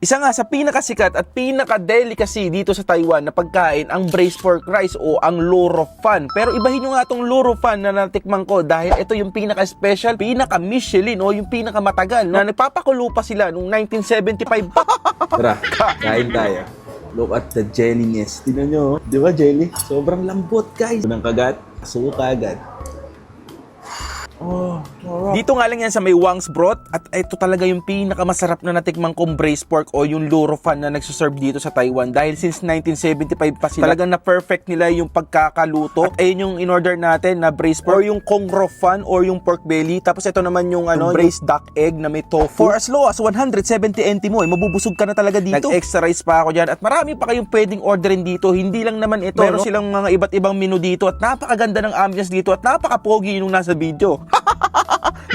Isa nga sa pinakasikat at pinaka-delicacy dito sa Taiwan na pagkain ang braised pork rice o ang lo ro fan. Pero ibahin nyo nga itong lo ro fan na natikman ko dahil ito yung pinaka-special, pinaka-Michelin o yung pinaka-matagal na nagpapakulo pa sila noong 1975 pa. Tara, kain tayo. Look at the jelliness. Tingnan nyo, di ba jelly? Sobrang lambot, guys. Unang kagat, suka agad. Oh, Dito nga lang yan sa may Wang's Broth at ito talaga yung pinakamasarap na natikmang kong braised pork o yung lo ro fan na nagsuserve dito sa Taiwan dahil since 1975 pa sila. Talagang na-perfect nila yung pagkakaluto. At ayun yung in-order natin na braised pork or yung kong ro fan or yung pork belly. Tapos ito naman yung braised duck egg na may tofu. For as low as 170 NT mo, mabubusog ka na talaga dito. Nag-extra rice pa ako dyan at marami pa kayong pwedeng orderin dito. Hindi lang naman ito. Meron silang mga iba't ibang menu dito at napakaganda ng ambience dito at napaka-pogi nung nasa video.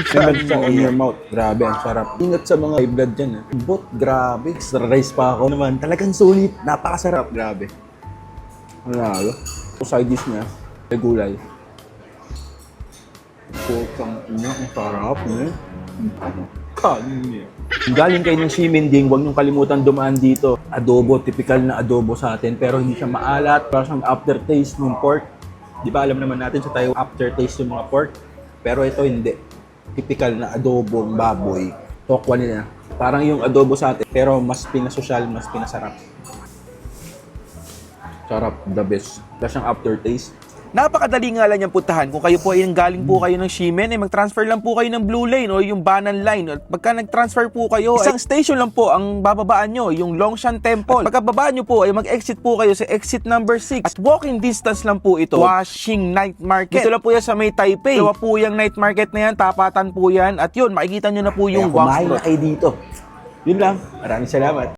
Sinag sa on your mouth. Grabe, ang sarap. Ingat sa mga high blood dyan. But, grabe. Extra rice pa ako naman. Talagang sulit. Napakasarap. Grabe. Manalo. Side dish niya, may gulay. Putang ina, ang sarap niya. Kanin niya. Galing kayo ng Ximending, huwag niyong kalimutan dumaan dito. Adobo, typical na adobo sa atin. Pero hindi siya maalat. Para siyang aftertaste ng pork. Di ba alam naman natin sa tayo aftertaste yung mga pork? Pero ito hindi. Typical na adobong baboy. Tokwa nila. Parang yung adobo sa atin, pero mas pinasosyal, mas pinasarap. Sarap, the best. Wala siyang aftertaste. Napakadali nga lang niyang puntahan. Kung kayo po ay galing po kayo ng Ximen, mag-transfer lang po kayo ng Blue Lane o yung Banan Line. At pagka nag-transfer po kayo, isang station lang po ang bababaan nyo, yung Longshan Temple. At pagkababaan nyo po ay mag-exit po kayo sa exit number 6. At walking distance lang po ito, Washing Night Market. Dito lang po yan sa may Taipei. Dalawa po yung night market na yan, tapatan po yan. At yun, makikita nyo na po yung Kaya kumain Wang's na kayo dito. Yun lang. Maraming salamat.